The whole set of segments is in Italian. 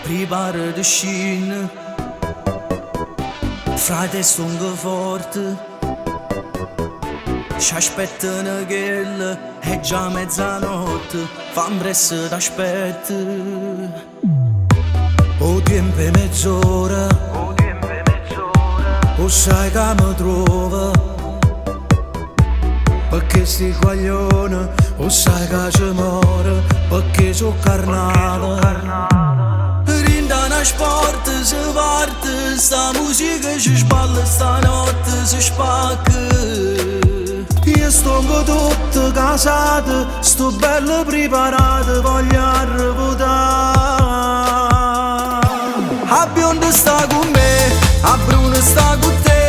Pribară de șină, frate stungă forte, și aspetta una ghella, è già mezzanotte, fammi să t'aspetta. O tempo è mezz'ora, o sai che mi trova, perché sti coglioni, o sai che ci muore, perché so carnale. Rinda una sport, se parte, sta musica ci sballa, stanotte si spacca. Io sto tutto casato, sto bello preparato, voglio arrevotare. A bionda sta con me, a bruna sta con te,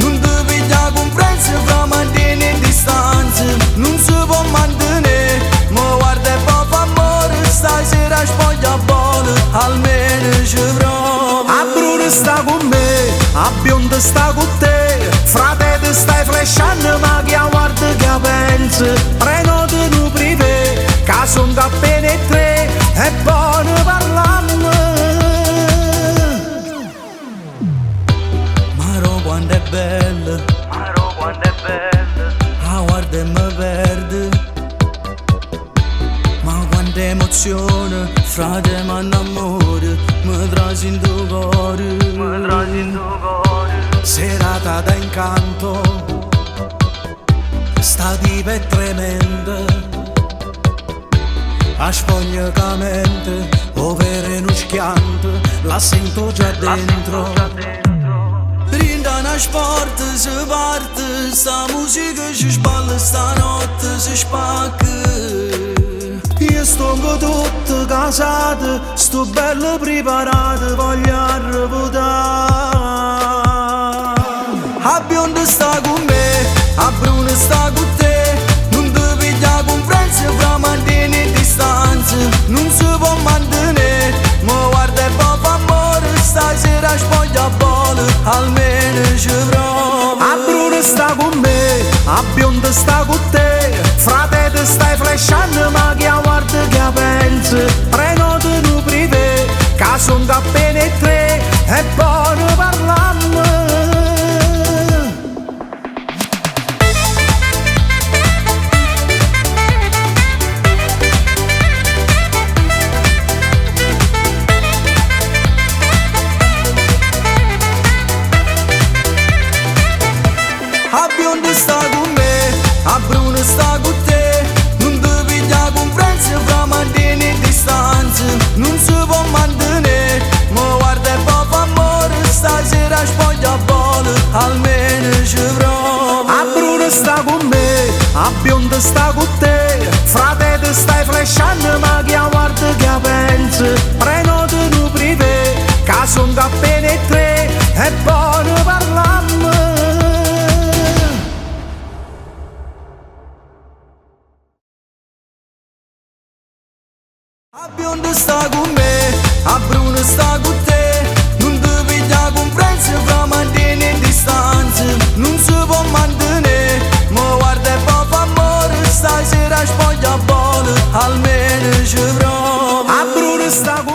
non ti piglia conferenza, fra mantieni in distanza, non si può mantenere, ma guarda e poi fa amore, stasera spoglia buona, almeno ci provo. A bruna sta con me, a bionda sta con te, frate stai flashando ma chi guarda che pensa, prenoti tu privé, che son appena tre, e poi ne parliamo. Maro quando è bella, ah guarda e mi perde, ma quanta emozione, frate mi innamoro, mi trasi in tuo cuore, serata da incanto, sta diva è tremenda, a spoglia che mente, ovvero uno schianto, la sento già dentro. Rinda una sport, si parte, sta musica ci sballa, stanotte si spacca. Io sto tutto casato, sto bello preparato, voglio arrevotare. A bionda sta con me, a bruna sta con te, non ti piglia conferenza, fra mantieni in distanza, non si può mantenere, ma guarda e poi fa amore, stasera spoglia buona, almeno ci provo. A bruna sta con me, a bionda sta con te, frate te stai flashando ma chi guarda che pensa, prenoti tu privé, che son appena tre, e poi ne parliamo. A bionda sta con me, a bruna sta con te, non ti piglia conferenza, fra mantieni in distanza, non si può mantenere, ma guarda e poi fa amore, stasera spoglia buona, almeno ci provo. A bruna sta con me, a bionda sta con te, frate te stai flashando ma chi guarda che pensa, prenoti tu privé, che son appena tre, e poi ne parliamo. A bionda sta con me, a bruna sta con te, non ti piglia conferenza, fra mantieni in distanza, non si può mantenere, ma guarda e poi fa amore, stasera spoglia buona, almeno ci provo. A bruna sta con